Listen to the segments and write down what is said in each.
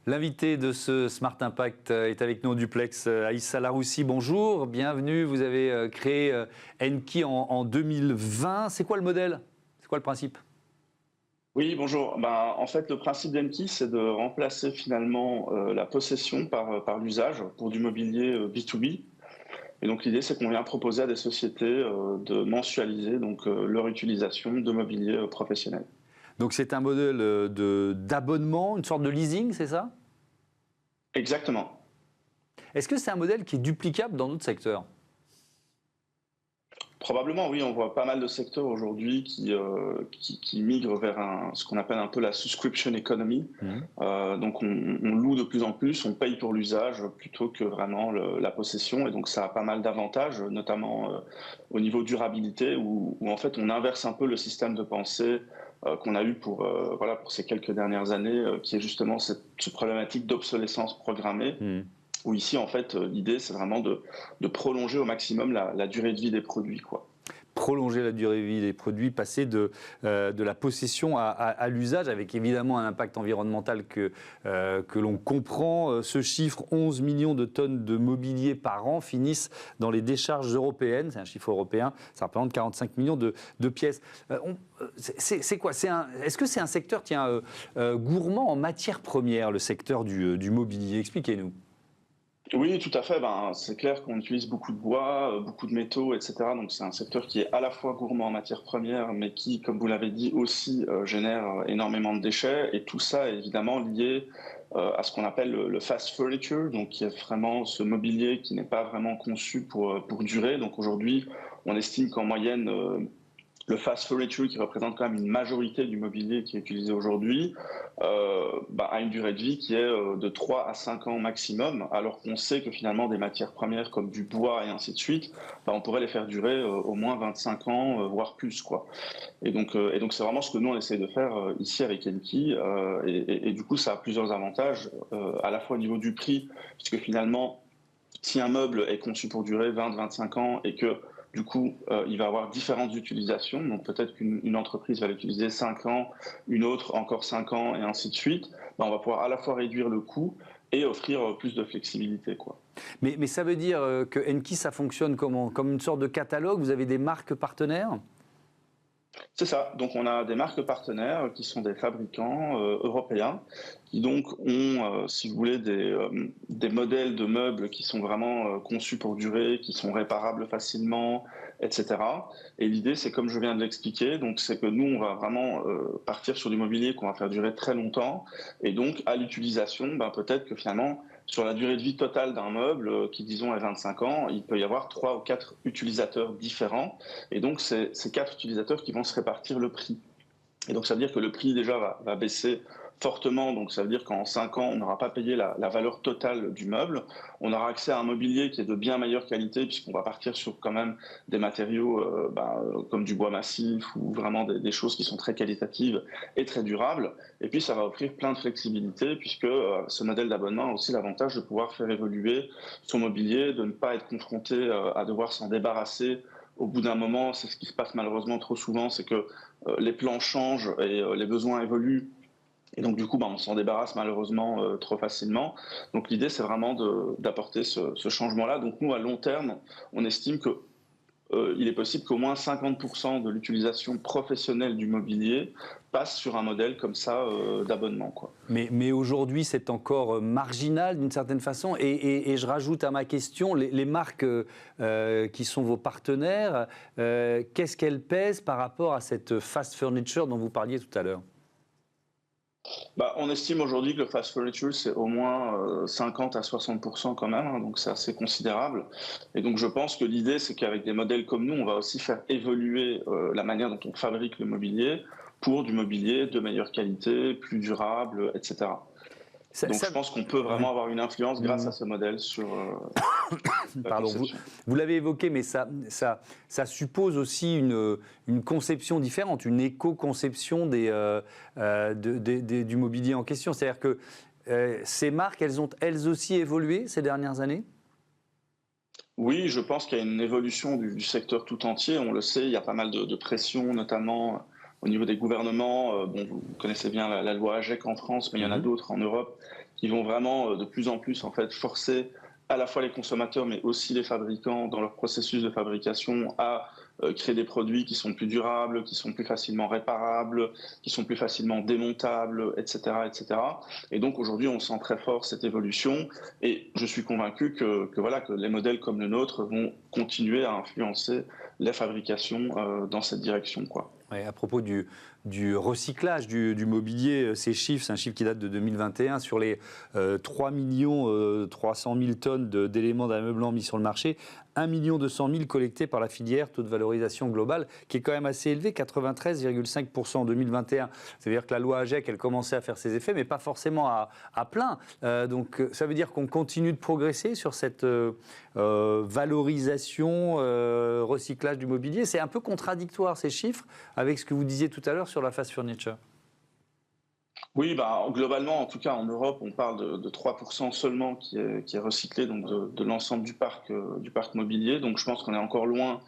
L'invité de ce Smart Impact est avec nous au duplex, Aïssa Laroussi. Bonjour, bienvenue. Vous avez créé Enki en 2020. C'est quoi le modèle? C'est quoi le principe? Oui, bonjour. En fait, le principe d'Enki, c'est de remplacer finalement la possession par l'usage pour du mobilier B2B. Et donc l'idée, c'est qu'on vient proposer à des sociétés de mensualiser leur utilisation de mobilier professionnel. Donc c'est un modèle d'abonnement, une sorte de leasing, c'est ça? Exactement. Est-ce que c'est un modèle qui est duplicable dans d'autres secteurs? Probablement, oui, on voit pas mal de secteurs aujourd'hui qui migrent vers ce qu'on appelle un peu la subscription economy. Donc on loue de plus en plus, on paye pour l'usage plutôt que vraiment la possession. Et donc ça a pas mal d'avantages, notamment au niveau durabilité, où en fait on inverse un peu le système de pensée qu'on a eu pour ces quelques dernières années, qui est justement cette problématique d'obsolescence programmée. Où ici, en fait, l'idée, c'est vraiment de prolonger au maximum la durée de vie des produits, quoi. Prolonger la durée de vie des produits, passer de la possession à l'usage, avec évidemment un impact environnemental que l'on comprend. Ce chiffre, 11 millions de tonnes de mobilier par an, finissent dans les décharges européennes. C'est un chiffre européen, ça représente 45 millions de pièces. C'est quoi? Est-ce que c'est un secteur gourmand en matières premières, le secteur du mobilier? Expliquez-nous. Oui, tout à fait. C'est clair qu'on utilise beaucoup de bois, beaucoup de métaux, etc. Donc c'est un secteur qui est à la fois gourmand en matières premières, mais qui, comme vous l'avez dit, aussi génère énormément de déchets. Et tout ça est évidemment lié à ce qu'on appelle le fast furniture, donc qui est vraiment ce mobilier qui n'est pas vraiment conçu pour durer. Donc aujourd'hui, on estime qu'en moyenne, le fast furniture, qui représente quand même une majorité du mobilier qui est utilisé aujourd'hui, a une durée de vie qui est de 3 à 5 ans maximum, alors qu'on sait que finalement des matières premières comme du bois et ainsi de suite, on pourrait les faire durer au moins 25 ans, voire plus, quoi. Et donc c'est vraiment ce que nous on essaie de faire ici avec Enki, et du coup ça a plusieurs avantages, à la fois au niveau du prix, puisque finalement si un meuble est conçu pour durer 20-25 ans et que du coup, il va avoir différentes utilisations. Donc peut-être qu'une entreprise va l'utiliser 5 ans, une autre encore 5 ans, et ainsi de suite. On va pouvoir à la fois réduire le coût et offrir plus de flexibilité, quoi. Mais ça veut dire que Enki, ça fonctionne comment? Comme une sorte de catalogue? Vous avez des marques partenaires? C'est ça. Donc on a des marques partenaires qui sont des fabricants européens qui donc ont, si vous voulez, des modèles de meubles qui sont vraiment conçus pour durer, qui sont réparables facilement, etc. Et l'idée, c'est comme je viens de l'expliquer, donc c'est que nous, on va vraiment partir sur du mobilier qu'on va faire durer très longtemps. Et donc à l'utilisation, peut-être que finalement, sur la durée de vie totale d'un meuble, qui disons est 25 ans, il peut y avoir 3 ou 4 utilisateurs différents. Et donc, c'est ces 4 utilisateurs qui vont se répartir le prix. Et donc, ça veut dire que le prix déjà va baisser fortement. Donc, ça veut dire qu'en 5 ans, on n'aura pas payé la valeur totale du meuble. On aura accès à un mobilier qui est de bien meilleure qualité, puisqu'on va partir sur quand même des matériaux comme du bois massif ou vraiment des choses qui sont très qualitatives et très durables. Et puis, ça va offrir plein de flexibilité, puisque ce modèle d'abonnement a aussi l'avantage de pouvoir faire évoluer son mobilier, de ne pas être confronté à devoir s'en débarrasser au bout d'un moment. C'est ce qui se passe malheureusement trop souvent, c'est que les plans changent et les besoins évoluent. Et donc, du coup, on s'en débarrasse malheureusement trop facilement. Donc, l'idée, c'est vraiment d'apporter ce changement-là. Donc, nous, à long terme, on estime que il est possible qu'au moins 50% de l'utilisation professionnelle du mobilier passe sur un modèle comme ça d'abonnement, quoi. Mais aujourd'hui, c'est encore marginal d'une certaine façon. Et je rajoute à ma question, les marques qui sont vos partenaires, qu'est-ce qu'elles pèsent par rapport à cette fast furniture dont vous parliez tout à l'heure? On estime aujourd'hui que le fast furniture, c'est au moins 50 à 60% quand même, hein, donc c'est assez considérable. Et donc je pense que l'idée, c'est qu'avec des modèles comme nous, on va aussi faire évoluer la manière dont on fabrique le mobilier pour du mobilier de meilleure qualité, plus durable, etc. Donc je pense qu'on peut vraiment avoir une influence grâce à ce modèle sur la Pardon, conception. vous l'avez évoqué, mais ça suppose aussi une conception différente, une éco-conception du mobilier en question. C'est-à-dire que ces marques, elles ont elles aussi évolué ces dernières années? Oui, je pense qu'il y a une évolution du secteur tout entier. On le sait, il y a pas mal de pression, notamment au niveau des gouvernements. Vous connaissez bien la loi AGEC en France, mais il y en a d'autres en Europe qui vont vraiment de plus en plus en fait forcer à la fois les consommateurs, mais aussi les fabricants dans leur processus de fabrication à créer des produits qui sont plus durables, qui sont plus facilement réparables, qui sont plus facilement démontables, etc., etc. Et donc aujourd'hui, on sent très fort cette évolution, et je suis convaincu que voilà, que les modèles comme le nôtre vont continuer à influencer les fabrications dans cette direction, quoi. Ouais, à propos du recyclage du mobilier, ces chiffres, c'est un chiffre qui date de 2021, sur les 3 300 000 tonnes d'éléments d'ameublement mis sur le marché, 1 200 000 collectés par la filière, taux de valorisation globale qui est quand même assez élevé, 93,5% en 2021. C'est-à-dire que la loi AGEC, elle commençait à faire ses effets, mais pas forcément à plein. Donc ça veut dire qu'on continue de progresser sur cette valorisation, recyclage du mobilier. C'est un peu contradictoire ces chiffres avec ce que vous disiez tout à l'heure sur la fast furniture. Oui, globalement, en tout cas en Europe, on parle de 3% seulement qui est recyclé, donc de l'ensemble du parc mobilier. Donc je pense qu'on est encore loin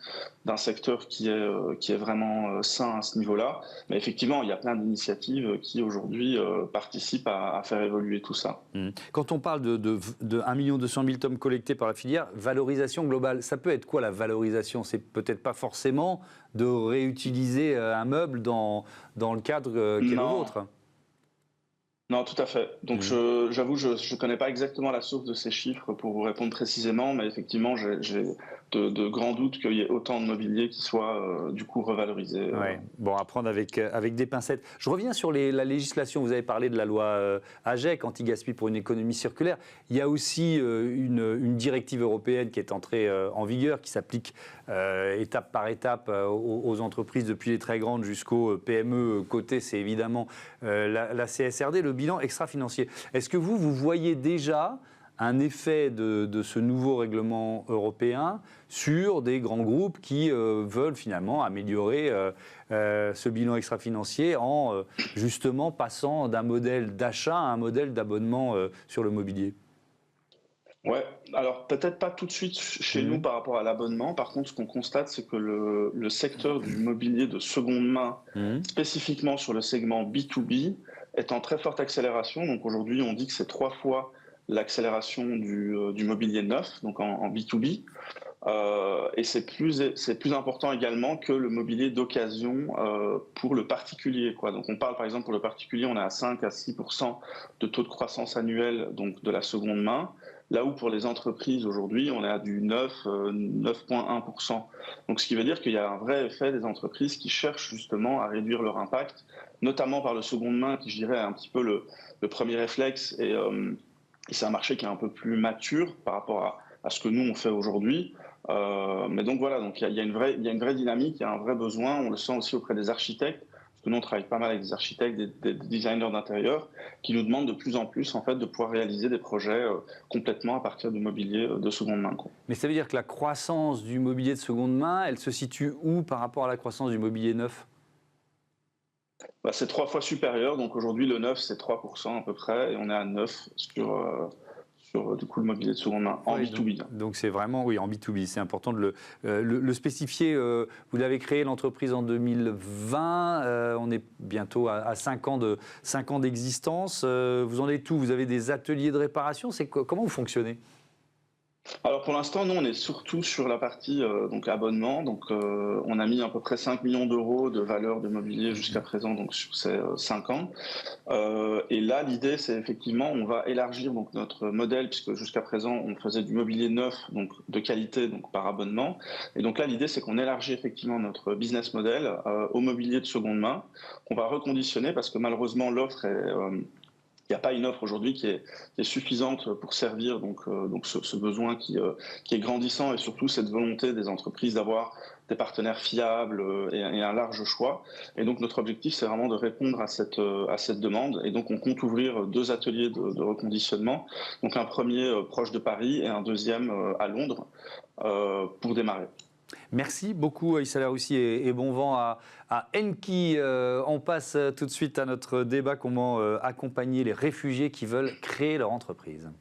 d'un secteur qui est vraiment sain à ce niveau-là. Mais effectivement, il y a plein d'initiatives qui aujourd'hui participent à faire évoluer tout ça. Quand on parle de 1 200 000 tonnes collectées par la filière, valorisation globale, ça peut être quoi la valorisation? C'est peut-être pas forcément de réutiliser un meuble dans le cadre qui est le vôtre. Non, tout à fait. Donc, j'avoue, je ne connais pas exactement la source de ces chiffres pour vous répondre précisément, mais effectivement, j'ai de grands doutes qu'il y ait autant de mobilier qui soit du coup revalorisé. Ouais. Bon, à prendre avec des pincettes. Je reviens sur la législation. Vous avez parlé de la loi AGEC, anti-gaspi pour une économie circulaire. Il y a aussi une directive européenne qui est entrée en vigueur, qui s'applique étape par étape aux entreprises, depuis les très grandes jusqu'aux PME cotées. C'est évidemment la CSRD, le bilan extra-financier. Est-ce que vous voyez déjà un effet de ce nouveau règlement européen sur des grands groupes qui veulent finalement améliorer ce bilan extra-financier en justement passant d'un modèle d'achat à un modèle d'abonnement sur le mobilier? Ouais, alors peut-être pas tout de suite chez nous par rapport à l'abonnement. Par contre, ce qu'on constate, c'est que le secteur du mobilier de seconde main, spécifiquement sur le segment B2B, est en très forte accélération. Donc aujourd'hui, on dit que c'est 3 fois l'accélération du mobilier neuf, donc en B2B. Et c'est plus important également que le mobilier d'occasion pour le particulier, quoi. Donc on parle par exemple pour le particulier, on est à 5 à 6% de taux de croissance annuel, donc de la seconde main. Là où pour les entreprises aujourd'hui, on est à du 9,1%. Donc ce qui veut dire qu'il y a un vrai effet des entreprises qui cherchent justement à réduire leur impact, notamment par le seconde main, qui je dirais est un petit peu le premier réflexe. Et c'est un marché qui est un peu plus mature par rapport à ce que nous on fait aujourd'hui. Mais donc voilà, donc il y a une vraie dynamique, il y a un vrai besoin. On le sent aussi auprès des architectes, parce que nous on travaille pas mal avec des architectes, des designers d'intérieur, qui nous demandent de plus en plus en fait de pouvoir réaliser des projets complètement à partir du mobilier de seconde main, quoi. Mais ça veut dire que la croissance du mobilier de seconde main, elle se situe où par rapport à la croissance du mobilier neuf? C'est 3 fois supérieur. Donc aujourd'hui le neuf c'est 3% à peu près, et on est à 9 sur du coup le mobilier de seconde main en B2B. Donc c'est vraiment, oui, en B2B, c'est important de le spécifier. Vous l'avez créé l'entreprise en 2020, on est bientôt à 5 ans d'existence. Vous en êtes où? Vous avez des ateliers de réparation? Comment vous fonctionnez? Alors pour l'instant, nous on est surtout sur la partie donc abonnement. Donc on a mis à peu près 5 millions d'euros de valeur de mobilier jusqu'à présent, donc sur ces 5 ans. Et là l'idée c'est effectivement on va élargir donc notre modèle, puisque jusqu'à présent on faisait du mobilier neuf, donc de qualité, donc par abonnement. Et donc là l'idée c'est qu'on élargit effectivement notre business model au mobilier de seconde main, qu'on va reconditionner, parce que malheureusement l'offre est il n'y a pas une offre aujourd'hui qui est suffisante pour servir donc ce besoin qui est grandissant, et surtout cette volonté des entreprises d'avoir des partenaires fiables et un large choix. Et donc notre objectif, c'est vraiment de répondre à cette demande. Et donc on compte ouvrir 2 ateliers de reconditionnement, donc un premier proche de Paris et un deuxième à Londres pour démarrer. Merci beaucoup Issa Laroussi, et bon vent à Enki. On passe tout de suite à notre débat: comment accompagner les réfugiés qui veulent créer leur entreprise.